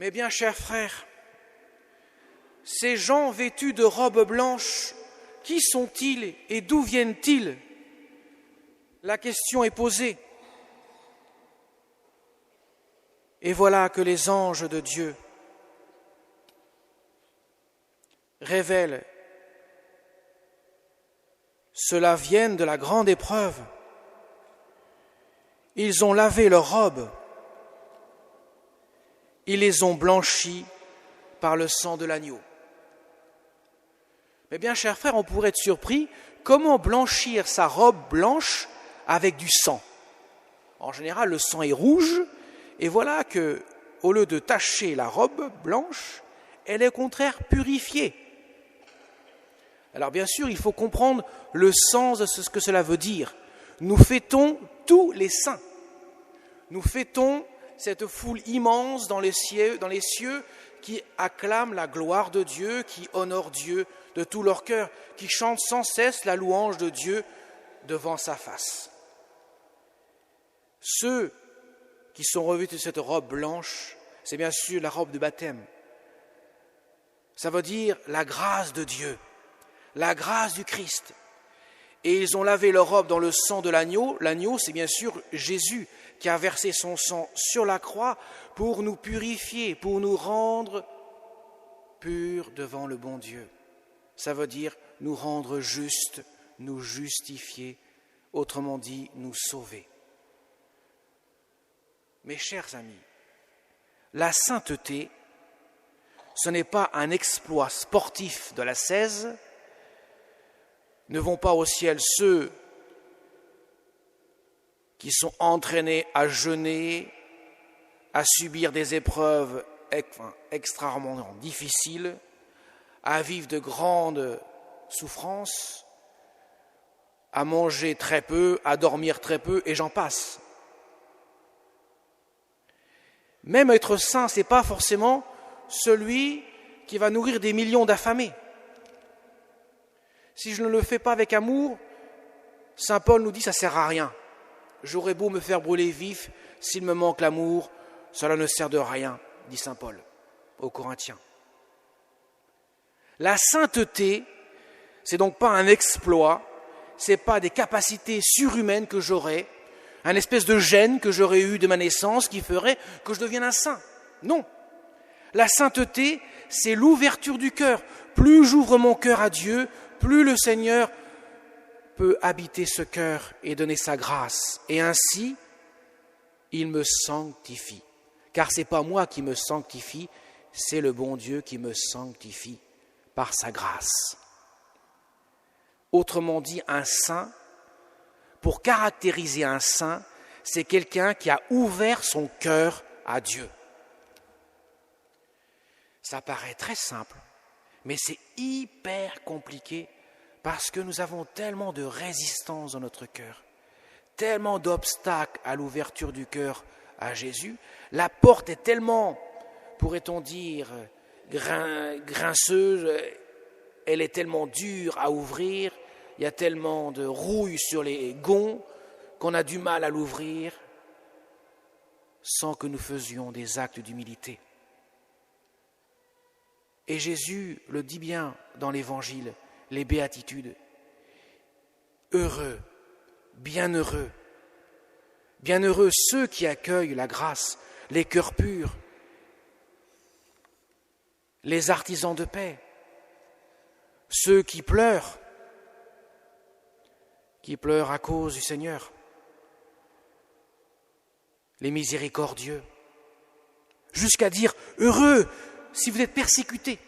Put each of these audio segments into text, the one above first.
Mais bien, chers frères, ces gens vêtus de robes blanches, qui sont-ils et d'où viennent-ils? La question est posée. Et voilà que les anges de Dieu révèlent: ceux-là viennent de la grande épreuve. Ils ont lavé leurs robes. Ils les ont blanchis par le sang de l'agneau. Mais bien, chers frères, on pourrait être surpris. Comment blanchir sa robe blanche avec du sang? En général, le sang est rouge, et voilà que, au lieu de tacher la robe blanche, elle est au contraire purifiée. Alors bien sûr, il faut comprendre le sens de ce que cela veut dire. Nous fêtons tous les saints. Nous fêtons cette foule immense dans les cieux qui acclament la gloire de Dieu, qui honore Dieu de tout leur cœur, qui chantent sans cesse la louange de Dieu devant sa face. Ceux qui sont revêtus de cette robe blanche, c'est bien sûr la robe de baptême. Ça veut dire la grâce de Dieu, la grâce du Christ. Et ils ont lavé leur robe dans le sang de l'agneau. L'agneau, c'est bien sûr Jésus qui a versé son sang sur la croix pour nous purifier, pour nous rendre purs devant le bon Dieu. Ça veut dire nous rendre justes, nous justifier, autrement dit, nous sauver. Mes chers amis, la sainteté, ce n'est pas un exploit sportif de l'ascèse. Ne vont pas au ciel ceux qui sont entraînés à jeûner, à subir des épreuves extrêmement difficiles, à vivre de grandes souffrances, à manger très peu, à dormir très peu, et j'en passe. Même être saint, ce n'est pas forcément celui qui va nourrir des millions d'affamés. Si je ne le fais pas avec amour, saint Paul nous dit ça ne sert à rien. J'aurais beau me faire brûler vif, s'il me manque l'amour, cela ne sert de rien, dit saint Paul aux Corinthiens. La sainteté, c'est donc pas un exploit, c'est pas des capacités surhumaines que j'aurais, un espèce de gène que j'aurais eu de ma naissance qui ferait que je devienne un saint. Non. La sainteté, c'est l'ouverture du cœur. Plus j'ouvre mon cœur à Dieu, plus le Seigneur peut habiter ce cœur et donner sa grâce. Et ainsi, il me sanctifie. Car ce n'est pas moi qui me sanctifie, c'est le bon Dieu qui me sanctifie par sa grâce. Autrement dit, un saint, pour caractériser un saint, c'est quelqu'un qui a ouvert son cœur à Dieu. Ça paraît très simple, mais c'est hyper compliqué parce que nous avons tellement de résistance dans notre cœur, tellement d'obstacles à l'ouverture du cœur à Jésus. La porte est tellement, pourrait-on dire, grinceuse, elle est tellement dure à ouvrir, il y a tellement de rouille sur les gonds qu'on a du mal à l'ouvrir sans que nous faisions des actes d'humilité. Et Jésus le dit bien dans l'Évangile, les béatitudes. Heureux, bienheureux ceux qui accueillent la grâce, les cœurs purs, les artisans de paix, ceux qui pleurent à cause du Seigneur, les miséricordieux, jusqu'à dire heureux si vous êtes persécutés,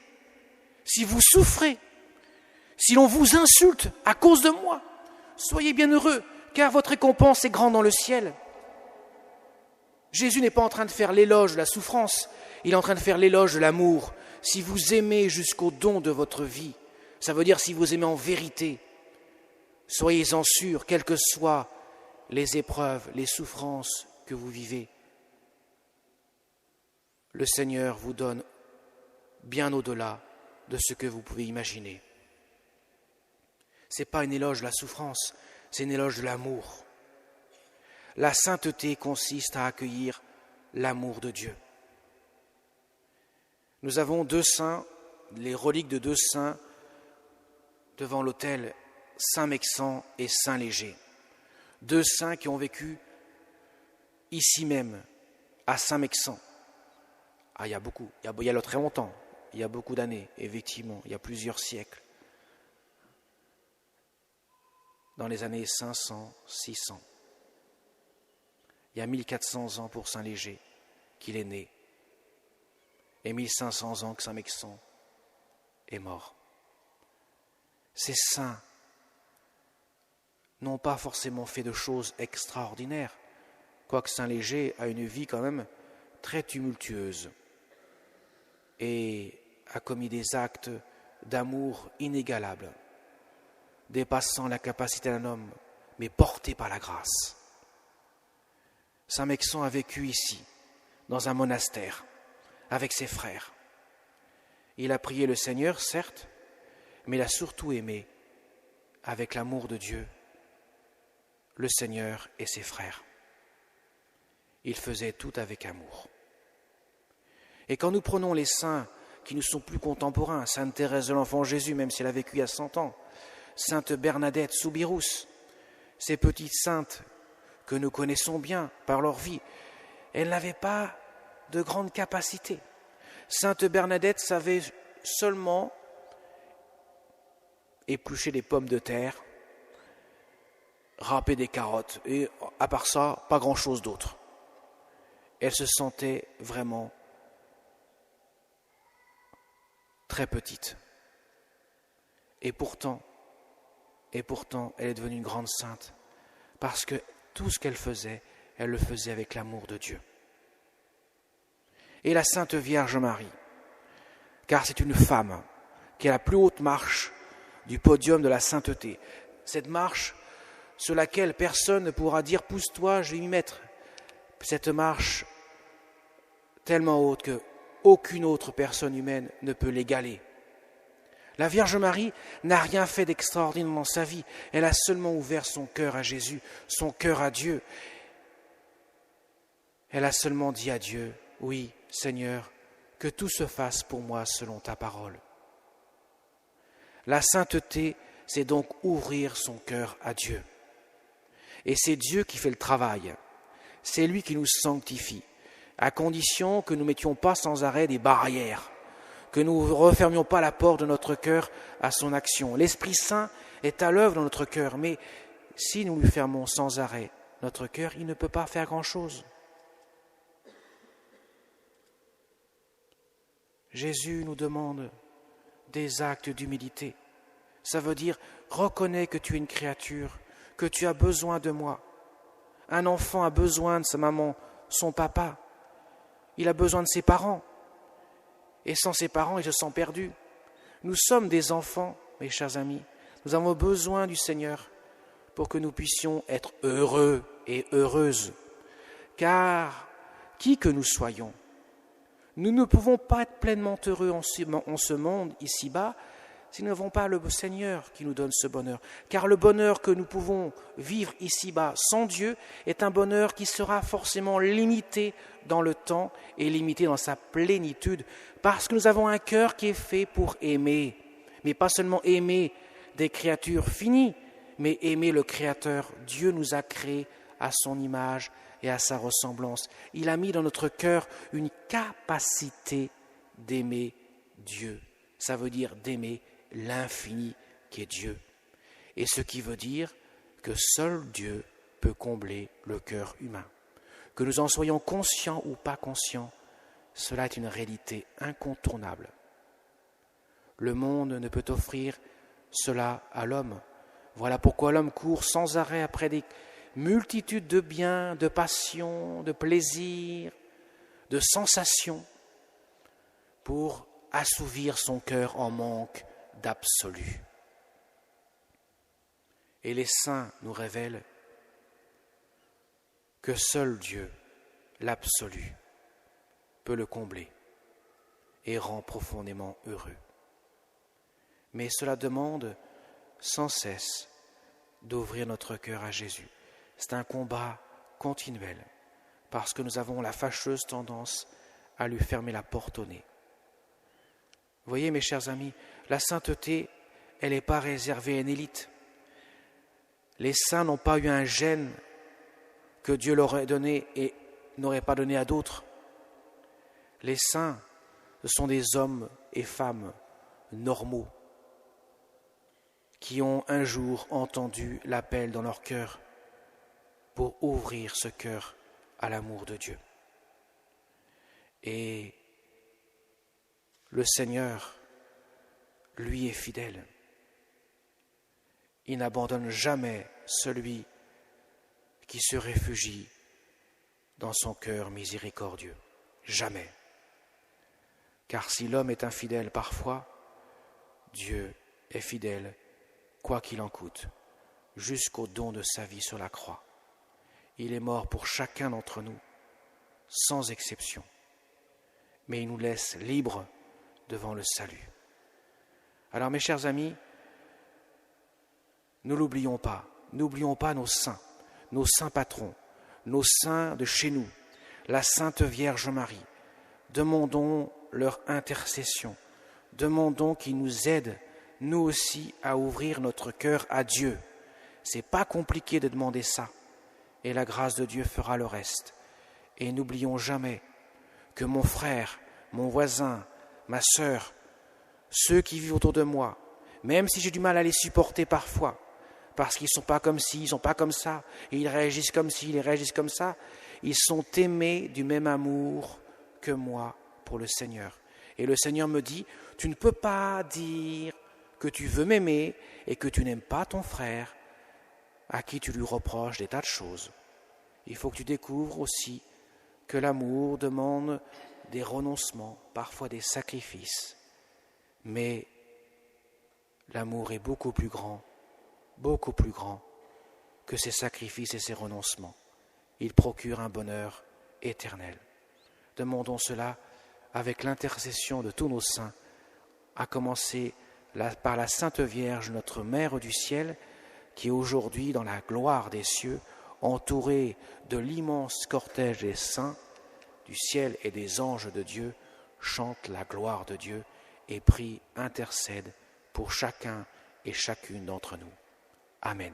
si vous souffrez, si l'on vous insulte à cause de moi, soyez bien heureux, car votre récompense est grande dans le ciel. Jésus n'est pas en train de faire l'éloge de la souffrance, il est en train de faire l'éloge de l'amour. Si vous aimez jusqu'au don de votre vie, ça veut dire si vous aimez en vérité, soyez-en sûrs, quelles que soient les épreuves, les souffrances que vous vivez, le Seigneur vous donne bien au-delà de ce que vous pouvez imaginer. Ce n'est pas une éloge de la souffrance, c'est une éloge de l'amour. La sainteté consiste à accueillir l'amour de Dieu. Nous avons 2 saints, les reliques de 2 saints devant l'autel, Saint Mexan et Saint Léger. 2 saints qui ont vécu ici même, à Saint Mexan. Ah, il y a très longtemps, il y a beaucoup d'années, effectivement, il y a plusieurs siècles. Dans les années 500, 600. Il y a 1400 ans pour Saint Léger qu'il est né. Et 1500 ans que Saint Mexan est mort. Ces saints n'ont pas forcément fait de choses extraordinaires, quoique Saint Léger a une vie quand même très tumultueuse et a commis des actes d'amour inégalables, dépassant la capacité d'un homme, mais portés par la grâce. Saint Mexan a vécu ici, dans un monastère, avec ses frères. Il a prié le Seigneur, certes, mais il a surtout aimé, avec l'amour de Dieu, le Seigneur et ses frères. Il faisait tout avec amour. Et quand nous prenons les saints qui nous sont plus contemporains, Sainte Thérèse de l'Enfant Jésus, même si elle a vécu il y a 100 ans, Sainte Bernadette Soubirous, ces petites saintes que nous connaissons bien par leur vie, elles n'avaient pas de grande capacité. Sainte Bernadette savait seulement éplucher des pommes de terre, râper des carottes, et à part ça, pas grand-chose d'autre. Elle se sentait vraiment très petite. Et pourtant, elle est devenue une grande sainte, parce que tout ce qu'elle faisait, elle le faisait avec l'amour de Dieu. Et la Sainte Vierge Marie, car c'est une femme qui a la plus haute marche du podium de la sainteté. Cette marche sur laquelle personne ne pourra dire « pousse-toi, je vais m'y mettre ». Cette marche tellement haute qu'aucune autre personne humaine ne peut l'égaler. La Vierge Marie n'a rien fait d'extraordinaire dans sa vie. Elle a seulement ouvert son cœur à Jésus, son cœur à Dieu. Elle a seulement dit à Dieu, « Oui, Seigneur, que tout se fasse pour moi selon ta parole. » La sainteté, c'est donc ouvrir son cœur à Dieu. Et c'est Dieu qui fait le travail. C'est lui qui nous sanctifie, à condition que nous ne mettions pas sans arrêt des barrières, que nous ne refermions pas la porte de notre cœur à son action. L'Esprit Saint est à l'œuvre dans notre cœur, mais si nous lui fermons sans arrêt notre cœur, il ne peut pas faire grand-chose. Jésus nous demande des actes d'humilité. Ça veut dire, reconnais que tu es une créature, que tu as besoin de moi. Un enfant a besoin de sa maman, son papa. Il a besoin de ses parents. Et sans ses parents, il se sent perdu. Nous sommes des enfants, mes chers amis. Nous avons besoin du Seigneur pour que nous puissions être heureux et heureuses. Car, qui que nous soyons, nous ne pouvons pas être pleinement heureux en ce monde, ici-bas, si nous n'avons pas le Seigneur qui nous donne ce bonheur. Car le bonheur que nous pouvons vivre ici-bas sans Dieu est un bonheur qui sera forcément limité dans le temps et limité dans sa plénitude, parce que nous avons un cœur qui est fait pour aimer, mais pas seulement aimer des créatures finies, mais aimer le Créateur. Dieu nous a créés à son image et à sa ressemblance. Il a mis dans notre cœur une capacité d'aimer Dieu. Ça veut dire d'aimer l'infini qui est Dieu. Et ce qui veut dire que seul Dieu peut combler le cœur humain. Que nous en soyons conscients ou pas conscients, cela est une réalité incontournable. Le monde ne peut offrir cela à l'homme. Voilà pourquoi l'homme court sans arrêt après des multitudes de biens, de passions, de plaisirs, de sensations, pour assouvir son cœur en manque d'absolu. Et les saints nous révèlent que seul Dieu, l'absolu, peut le combler et rend profondément heureux. Mais cela demande sans cesse d'ouvrir notre cœur à Jésus. C'est un combat continuel, parce que nous avons la fâcheuse tendance à lui fermer la porte au nez. Vous voyez, mes chers amis, la sainteté, elle n'est pas réservée à une élite. Les saints n'ont pas eu un gène que Dieu leur aurait donné et n'aurait pas donné à d'autres. Les saints, ce sont des hommes et femmes normaux qui ont un jour entendu l'appel dans leur cœur pour ouvrir ce cœur à l'amour de Dieu. Et le Seigneur, lui, est fidèle. Il n'abandonne jamais celui qui se réfugie dans son cœur miséricordieux. Jamais. Car si l'homme est infidèle parfois, Dieu est fidèle, quoi qu'il en coûte, jusqu'au don de sa vie sur la croix. Il est mort pour chacun d'entre nous, sans exception. Mais il nous laisse libres devant le salut. Alors mes chers amis, n'oublions pas nos saints patrons, nos saints de chez nous, la Sainte Vierge Marie. Demandons leur intercession, demandons qu'ils nous aident, nous aussi, à ouvrir notre cœur à Dieu. C'est pas compliqué de demander ça, et la grâce de Dieu fera le reste. Et n'oublions jamais que mon frère, mon voisin, ma sœur, ceux qui vivent autour de moi, même si j'ai du mal à les supporter parfois, parce qu'ils ne sont pas comme ci, ils ne sont pas comme ça, et ils réagissent comme ci, ils réagissent comme ça, ils sont aimés du même amour que moi pour le Seigneur. Et le Seigneur me dit, tu ne peux pas dire que tu veux m'aimer et que tu n'aimes pas ton frère, à qui tu lui reproches des tas de choses. Il faut que tu découvres aussi que l'amour demande des renoncements, parfois des sacrifices. Mais l'amour est beaucoup plus grand que ces sacrifices et ces renoncements. Il procure un bonheur éternel. Demandons cela avec l'intercession de tous nos saints, à commencer par la Sainte Vierge, notre Mère du ciel, qui est aujourd'hui dans la gloire des cieux, entourée de l'immense cortège des saints du ciel et des anges de Dieu, chante la gloire de Dieu et prie, intercède pour chacun et chacune d'entre nous. Amen.